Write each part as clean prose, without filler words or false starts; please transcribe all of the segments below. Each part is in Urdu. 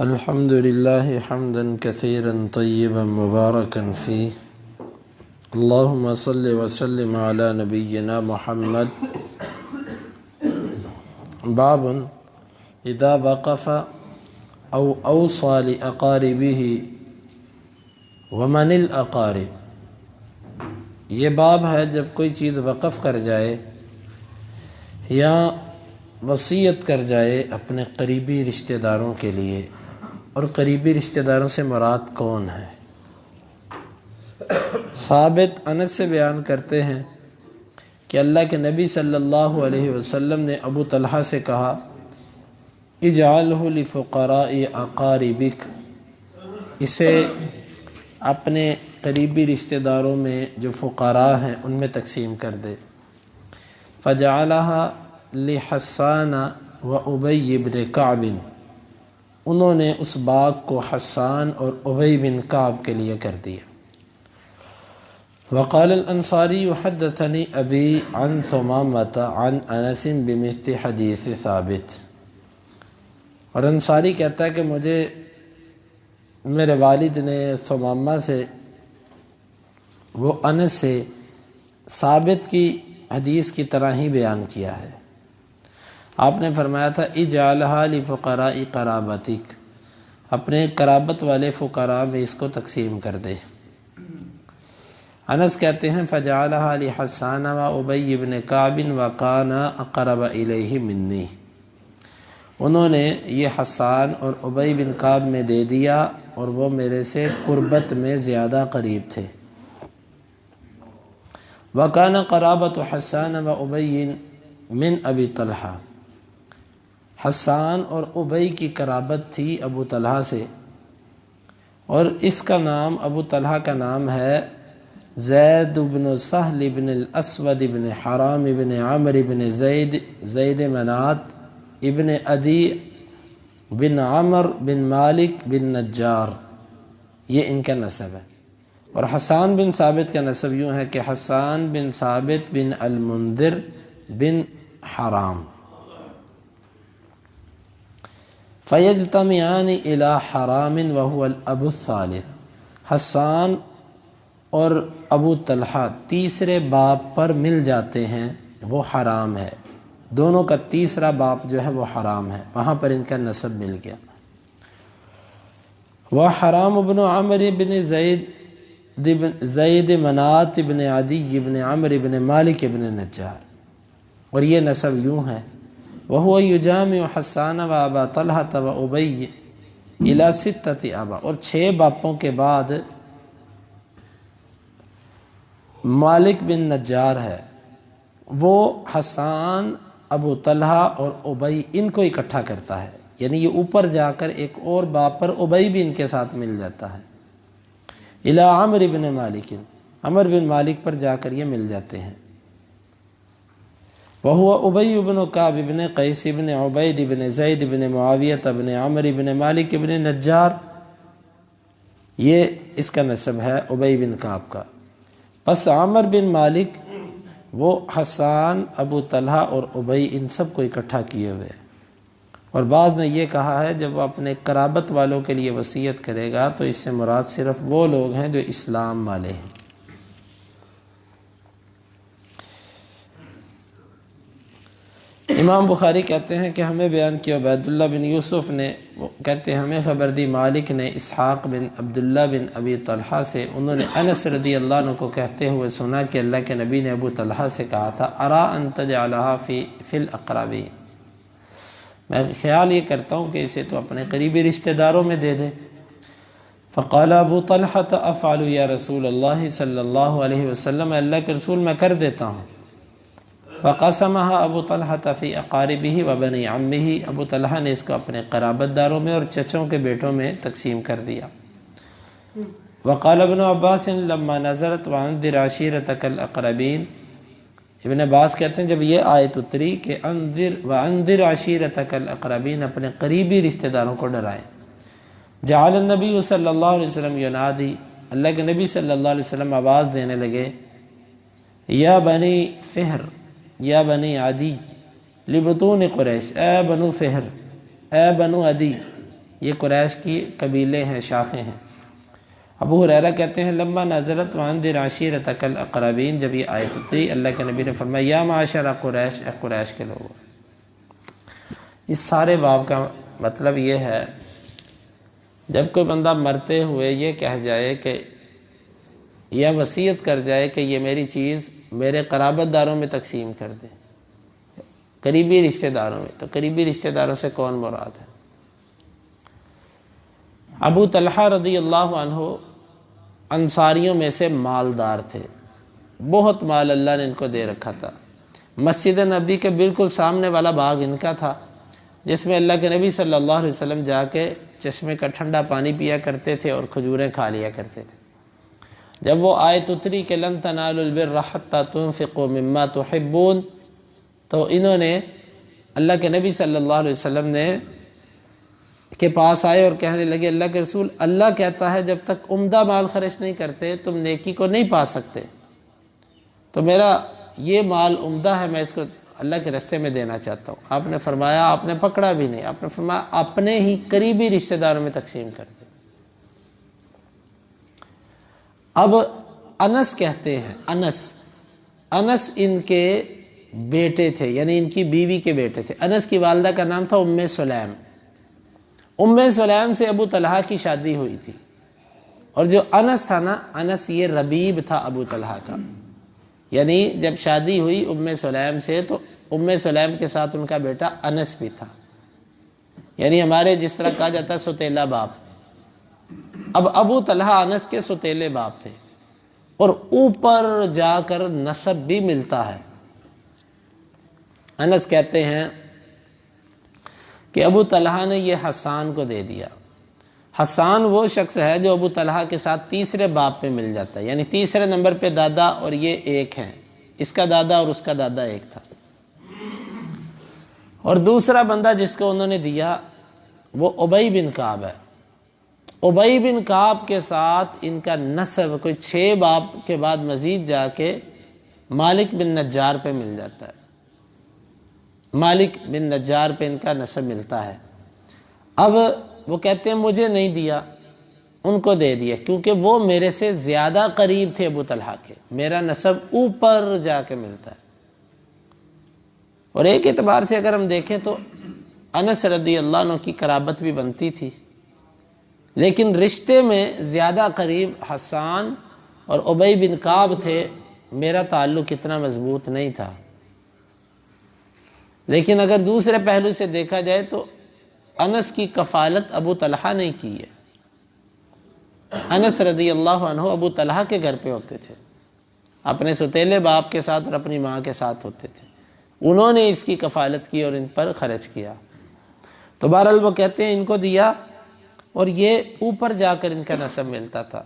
الحمد لله حمدا كثيرا طيبا مباركا فيه اللهم صل وسلم على نبينا محمد. باب اذا وقف او اوصى لأقاربه ومن الاقارب. یہ باب ہے جب کوئی چیز وقف کر جائے یا وصیت کر جائے اپنے قریبی رشتہ داروں کے لیے، اور قریبی رشتہ داروں سے مراد کون ہے؟ ثابت انس سے بیان کرتے ہیں کہ اللہ کے نبی صلی اللہ علیہ وسلم نے ابو طلحہ سے کہا اجعلہ لفقراء اقاربک، اسے اپنے قریبی رشتہ داروں میں جو فقراء ہیں ان میں تقسیم کر دے. فجعلہا لحسان و ابی بن کعب، انہوں نے اس باغ کو حسان اور ابی بن کعب کے لیے کر دیا. وقال الانصاری حدثنی ابی عن ثمامۃ عن انس بمثل حدیث ثابت. اور انصاری کہتا ہے کہ مجھے میرے والد نے ثمامہ سے وہ انس سے ثابت کی حدیث کی طرح ہی بیان کیا ہے. آپ نے فرمایا تھا اجعلھا لفقراء قرابتک، اپنے قرابت والے فقراء میں اس کو تقسیم کر دے. انس کہتے ہیں فجعلھا لحسان و ابی بن کعب وکان اقرب الیہ منی، انہوں نے یہ حسان اور ابی بن کعب میں دے دیا اور وہ میرے سے قربت میں زیادہ قریب تھے. وکان قرابت حسان و ابی من ابی طلحہ، حسان اور ابی کی قرابت تھی ابو طلحہ سے، اور اس کا نام ابو طلحہ کا نام ہے زید بن سہل بن الاسود بن حرام بن عمر بن زید منات ابن عدی بن عمر بن مالک بن نجار، یہ ان کا نسب ہے. اور حسان بن ثابت کا نسب یوں ہے کہ حسان بن ثابت بن المنذر بن حرام. فیجتمعان الی حرام وهو الاب الثالث، حسان اور ابو طلحہ تیسرے باپ پر مل جاتے ہیں، وہ حرام ہے، دونوں کا تیسرا باپ جو ہے وہ حرام ہے، وہاں پر ان کا نسب مل گیا. وحرام بن عمر بن زید منات بن عدی بن عمر بن مالک بن نجار، اور یہ نسب یوں ہے وَهُوَ يُجَامِعُ حَسَّانَ وَأَبَا طَلْحَةَ وَأُبَيِّ إِلَى سِتَّةِ آبا، اور 6 باپوں کے بعد مالک بن نجار ہے، وہ حسان، ابو طلحہ اور ابی ان کو اکٹھا کرتا ہے، یعنی یہ اوپر جا کر ایک اور باپ پر ابی بھی ان کے ساتھ مل جاتا ہے. الی عمر بن مالک، عمر بن مالک پر جا کر یہ مل جاتے ہیں. وَهُوَ ابی بن کعب بن قیس بن عبید بن زید بن معاویہ بن عمر بن مالک بن نجار، یہ اس کا نسب ہے ابی بن کعب کا. پس عمر بن مالک وہ حسان، ابو طلحہ اور ابی ان سب کو اکٹھا کیے ہوئے. اور بعض نے یہ کہا ہے جب وہ اپنے قرابت والوں کے لیے وصیت کرے گا تو اس سے مراد صرف وہ لوگ ہیں جو اسلام والے ہیں. امام بخاری کہتے ہیں کہ ہمیں بیان کیا عبید اللہ بن یوسف نے، وہ کہتے ہیں ہمیں خبر دی مالک نے اسحاق بن عبداللہ بن ابی طلحہ سے، انہوں نے انس رضی اللہ عنہ کو کہتے ہوئے سنا کہ اللہ کے نبی نے ابو طلحہ سے کہا تھا ارا ان تجعلھا فی الاقربین، میں خیال یہ کرتا ہوں کہ اسے تو اپنے قریبی رشتہ داروں میں دے دے. فقال ابو طلحہ افعل یا رسول اللہ صلی اللہ علیہ وسلم، اللہ کے رسول میں کر دیتا ہوں. فقسمها ابو طلحہ فی اقاربہ و بنی عمہ، ابو طلحہ نے اس کو اپنے قرابت داروں میں اور چچوں کے بیٹوں میں تقسیم کر دیا. وقال ابن عباس لما نزلت وانذر عشیرتک الاقربین، ابن عباس کہتے ہیں جب یہ آیت اتری کہ وانذر عشیرتک الاقربین، اپنے قریبی رشتہ داروں کو ڈرائیں، جعل النبی صلی اللہ علیہ وسلم ینادی، اللہ کے نبی صلی اللہ علیہ وسلم آواز دینے لگے یا بنی فہر یا بنی عدی لبطون قریش، اے بنو فہر، اے بنو عدی، یہ قریش کی قبیلے ہیں، شاخیں ہیں۔ ابو ہریرہ کہتے ہیں لما نزلت وانذر عشیرتک الاقربین، جب یہ آیت اتری اللہ کے نبی نے فرمایا یا معاشر قریش، اے قریش کے لوگوں۔ اس سارے باب کا مطلب یہ ہے جب کوئی بندہ مرتے ہوئے یہ کہہ جائے کہ یا وصیت کر جائے کہ یہ میری چیز میرے قرابت داروں میں تقسیم کر دے، قریبی رشتہ داروں میں، تو قریبی رشتہ داروں سے کون مراد ہے؟ ابو طلحہ رضی اللہ عنہ انصاریوں میں سے مالدار تھے، بہت مال اللہ نے ان کو دے رکھا تھا۔ مسجد نبی کے بالکل سامنے والا باغ ان کا تھا، جس میں اللہ کے نبی صلی اللہ علیہ وسلم جا کے چشمے کا ٹھنڈا پانی پیا کرتے تھے اور کھجوریں کھا لیا کرتے تھے۔ جب وہ آیت اتری کہ لن تنالوا البر حتی تنفقوا مما تحبون، تو انہوں نے اللہ کے نبی صلی اللہ علیہ وسلم نے کے پاس آئے اور کہنے لگے اللہ کے رسول، اللہ کہتا ہے جب تک عمدہ مال خرچ نہیں کرتے تم نیکی کو نہیں پا سکتے، تو میرا یہ مال عمدہ ہے، میں اس کو اللہ کے راستے میں دینا چاہتا ہوں۔ آپ نے فرمایا، آپ نے پکڑا بھی نہیں، آپ نے فرمایا اپنے ہی قریبی رشتہ داروں میں تقسیم کر دیں۔ اب انس کہتے ہیں، انس ان کے بیٹے تھے، یعنی ان کی بیوی کے بیٹے تھے۔ انس کی والدہ کا نام تھا ام سلیم۔ ام سلیم سے ابو طلحہ کی شادی ہوئی تھی، اور جو انس تھا نا، انس یہ ربیب تھا ابو طلحہ کا، یعنی جب شادی ہوئی ام سلیم سے تو ام سلیم کے ساتھ ان کا بیٹا انس بھی تھا، یعنی ہمارے جس طرح کہا جاتا ہے سوتیلا باپ۔ اب ابو طلحہ انس کے سوتیلے باپ تھے، اور اوپر جا کر نسب بھی ملتا ہے۔ انس کہتے ہیں کہ ابو طلحہ نے یہ حسان کو دے دیا۔ حسان وہ شخص ہے جو ابو طلحہ کے ساتھ تیسرے باپ پہ مل جاتا ہے، یعنی تیسرے نمبر پہ دادا، اور یہ ایک ہیں، اس کا دادا اور اس کا دادا ایک تھا۔ اور دوسرا بندہ جس کو انہوں نے دیا وہ ابی بن کعب ہے۔ ابی بن کعب کے ساتھ ان کا نسب کوئی 6 باپ کے بعد مزید جا کے مالک بن نجار پہ مل جاتا ہے، مالک بن نجار پہ ان کا نسب ملتا ہے۔ اب وہ کہتے ہیں مجھے نہیں دیا، ان کو دے دیا، کیونکہ وہ میرے سے زیادہ قریب تھے ابو طلحہ کے، میرا نسب اوپر جا کے ملتا ہے۔ اور ایک اعتبار سے اگر ہم دیکھیں تو انس رضی اللہ عنہ کی قرابت بھی بنتی تھی، لیکن رشتے میں زیادہ قریب حسان اور ابی بن کعب تھے، میرا تعلق اتنا مضبوط نہیں تھا۔ لیکن اگر دوسرے پہلو سے دیکھا جائے تو انس کی کفالت ابو طلحہ نے کی ہے۔ انس رضی اللہ عنہ ابو طلحہ کے گھر پہ ہوتے تھے، اپنے سوتیلے باپ کے ساتھ اور اپنی ماں کے ساتھ ہوتے تھے، انہوں نے اس کی کفالت کی اور ان پر خرچ کیا۔ تو بہرحال وہ کہتے ہیں ان کو دیا، اور یہ اوپر جا کر ان کا نسب ملتا تھا۔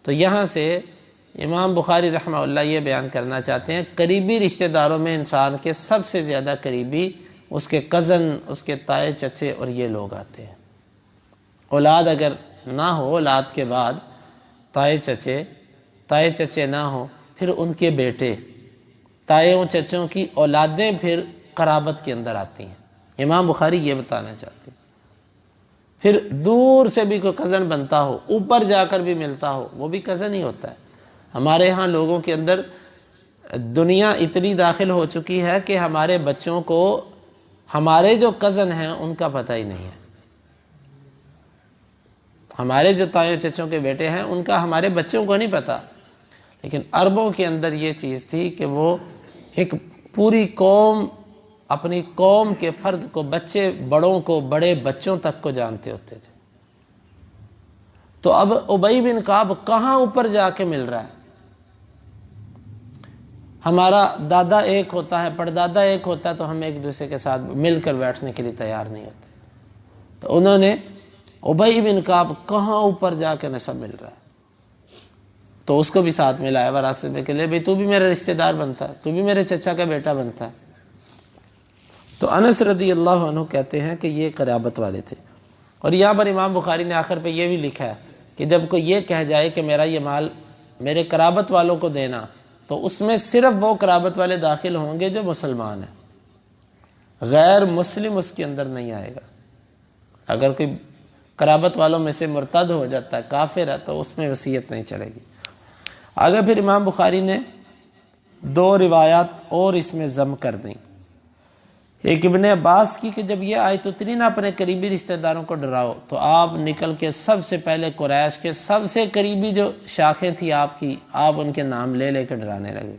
تو یہاں سے امام بخاری رحمہ اللہ یہ بیان کرنا چاہتے ہیں قریبی رشتہ داروں میں انسان کے سب سے زیادہ قریبی اس کے کزن، اس کے تائے چچے اور یہ لوگ آتے ہیں۔ اولاد اگر نہ ہو، اولاد کے بعد تائے چچے نہ ہوں، پھر ان کے بیٹے، تائےوں چچوں کی اولادیں پھر قرابت کے اندر آتی ہیں۔ امام بخاری یہ بتانا چاہتے ہیں۔ پھر دور سے بھی کوئی کزن بنتا ہو، اوپر جا کر بھی ملتا ہو، وہ بھی کزن ہی ہوتا ہے۔ ہمارے ہاں لوگوں کے اندر دنیا اتنی داخل ہو چکی ہے کہ ہمارے بچوں کو ہمارے جو کزن ہیں ان کا پتہ ہی نہیں ہے۔ ہمارے جو تائوں چچوں کے بیٹے ہیں ان کا ہمارے بچوں کو نہیں پتہ، لیکن عربوں کے اندر یہ چیز تھی کہ وہ ایک پوری قوم، اپنی قوم کے فرد کو، بچے بڑوں کو، بڑے بچوں تک کو جانتے ہوتے تھے۔ تو اب ابی بن کعب کہاں اوپر جا کے مل رہا ہے؟ ہمارا دادا ایک ہوتا ہے، پردادا ایک ہوتا ہے، تو ہم ایک دوسرے کے ساتھ مل کر بیٹھنے کے لیے تیار نہیں ہوتے۔ تو انہوں نے ابی بن کعب کہاں اوپر جا کے نسب مل رہا ہے، تو اس کو بھی ساتھ ملایا وراثت میں کہ لے بھائی تو بھی میرا رشتہ دار بنتا ہے، تو بھی میرے چچا کا بیٹا بنتا ہے۔ تو انس رضی اللہ عنہ کہتے ہیں کہ یہ قرابت والے تھے۔ اور یہاں پر امام بخاری نے آخر پہ یہ بھی لکھا ہے کہ جب کوئی یہ کہہ جائے کہ میرا یہ مال میرے قرابت والوں کو دینا، تو اس میں صرف وہ قرابت والے داخل ہوں گے جو مسلمان ہیں، غیر مسلم اس کے اندر نہیں آئے گا۔ اگر کوئی قرابت والوں میں سے مرتد ہو جاتا ہے، کافر ہے، تو اس میں وصیت نہیں چلے گی۔ آگے پھر امام بخاری نے 2 روایات اور اس میں ضم کر دیں۔ ایک ابن عباس کی کہ جب یہ آیت اتری نہ اپنے قریبی رشتہ داروں کو ڈراؤ، تو آپ نکل کے سب سے پہلے قریش کے سب سے قریبی جو شاخیں تھی آپ کی، آپ ان کے نام لے لے کے ڈرانے لگے۔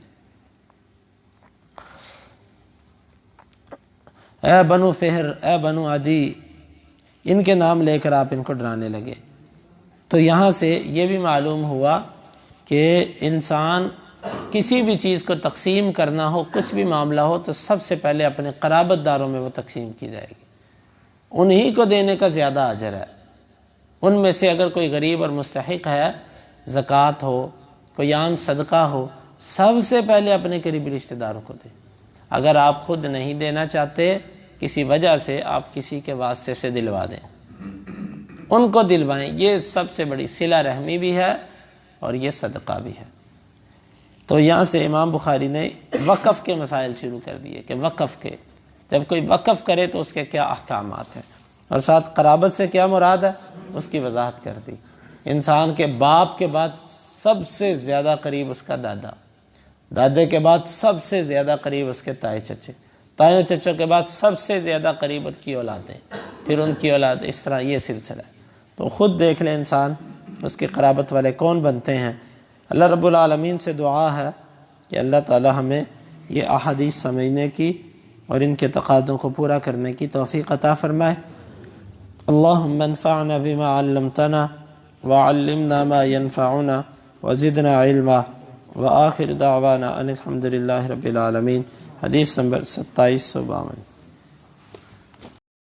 اے بنو فہر، اے بنو عدی، ان کے نام لے کر آپ ان کو ڈرانے لگے۔ تو یہاں سے یہ بھی معلوم ہوا کہ انسان کسی بھی چیز کو تقسیم کرنا ہو، کچھ بھی معاملہ ہو، تو سب سے پہلے اپنے قرابت داروں میں وہ تقسیم کی جائے گی، انہی کو دینے کا زیادہ اجر ہے۔ ان میں سے اگر کوئی غریب اور مستحق ہے، زکوٰۃ ہو، کوئی عام صدقہ ہو، سب سے پہلے اپنے قریبی رشتہ داروں کو دیں۔ اگر آپ خود نہیں دینا چاہتے کسی وجہ سے، آپ کسی کے واسطے سے دلوا دیں، ان کو دلوائیں، یہ سب سے بڑی صلہ رحمی بھی ہے اور یہ صدقہ بھی ہے۔ تو یہاں سے امام بخاری نے وقف کے مسائل شروع کر دیے کہ وقف کے، جب کوئی وقف کرے تو اس کے کیا احکامات ہیں، اور ساتھ قرابت سے کیا مراد ہے اس کی وضاحت کر دی۔ انسان کے باپ کے بعد سب سے زیادہ قریب اس کا دادا، دادے کے بعد سب سے زیادہ قریب اس کے تائے چچے، تائے چچوں کے بعد سب سے زیادہ قریب ان کی اولادیں، پھر ان کی اولاد، اس طرح یہ سلسلہ ہے۔ تو خود دیکھ لے انسان اس کی قرابت والے کون بنتے ہیں۔ اللہ رب العالمین سے دعا ہے کہ اللہ تعالی ہمیں یہ احادیث سمجھنے کی اور ان کے تقاضوں کو پورا کرنے کی توفیق عطا فرمائے۔ اللہم انفعنا بما علمتنا وعلمنا ما ينفعنا وزدنا علما وآخر دعوانا ان الحمد للہ رب العالمین۔ حدیث نمبر 2752۔